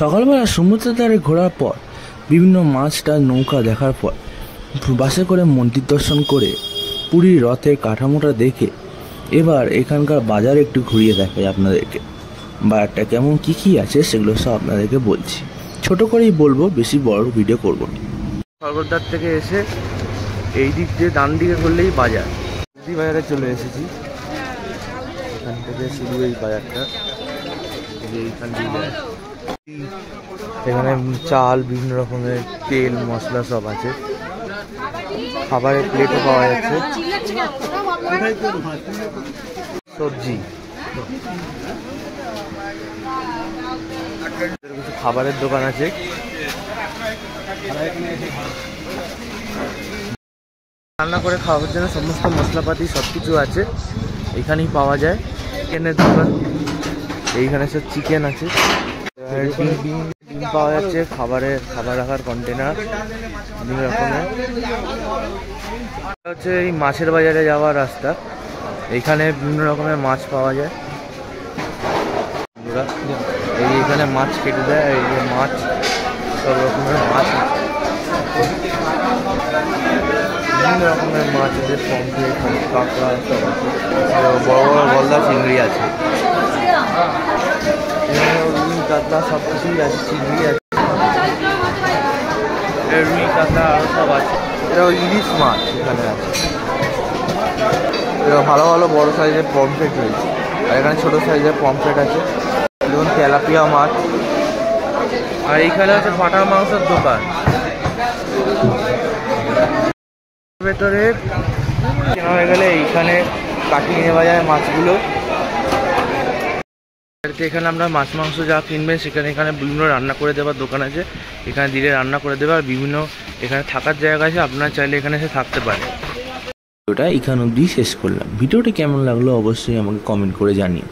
সকালবেলা সমুদ্রের ধারে ঘোরার পর বিভিন্ন মাছটা নৌকা দেখার পর বাসে করে মন্দির দর্শন করে পুরীর রথের কাঠামোটা দেখে এবার এখানকার বাজার একটু ঘুরিয়ে দেখাই আপনাদেরকে। বাজারটা কেমন কী আছে সেগুলো সব আপনাদেরকে বলছি, ছোট করেই বলবো, বেশি বড় ভিডিও করবো না। স্বর্গদ্বার থেকে এসে এই দিক দিয়ে ডান দিকে করলেই বাজার। বাজারে চলে এসেছি, এখান থেকে শুরু এই বাজারটা। এখানে চাল, বিভিন্ন রকমের তেল মশলা সব আছে, খাবারের প্লেটও পাওয়া যাচ্ছে, সবজি, কিছু খাবারের দোকান আছে। রান্না করে খাওয়ার জন্য সমস্ত মশলাপাতি সবকিছু আছে, এখানেই পাওয়া যায়। চিকেনের দোকান, এইখানে সব চিকেন আছে, ডিম পাওয়া যাচ্ছে, খাবার রাখার কন্টেনার বিভিন্ন রকমের। হচ্ছে এই মাছের বাজারে যাওয়ার রাস্তা, এইখানে বিভিন্ন রকমের মাছ পাওয়া যায়। এইখানে মাছ কেটে দেয়, এই যে মাছ, সব রকমের মাছ, বিভিন্ন রকমের মাছ আছে, পমফ্রেট, কাঁকড়া সব আছে, বড় বড় গলদা চিংড়ি আছে, রুই কাতলা সব কিছুই আছে, চিংড়ি আছে, রুই কাতলা আরও সব আছে। এটা ইলিশ মাছ এখানে আছে, ভালো ভালো বড় সাইজের পমফ্রেট রয়েছে, আর এখানে ছোটো সাইজের পমফ্রেট আছে, যেমন তেলাপিয়া মাছ। আর এইখানে হচ্ছে ফাটা মাংসের দোকান। ভেতরে কেনা হয়ে গেলে এইখানে কাটিয়ে নেওয়া যায় মাছগুলো। এখানে আমরা মাছ মাংস যা কিনবেন এখানে বিভিন্ন রান্না করে দেওয়ার দোকান আছে, এখানে দিলে রান্না করে দেবে। আর বিভিন্ন এখানে থাকার জায়গা আছে, আপনারা চাইলে এখানে এসে থাকতে পারেন। ভিডিওটা এখান অবধি শেষ করলাম। ভিডিওটা কেমন লাগলো অবশ্যই আমাকে কমেন্ট করে জানিয়ে।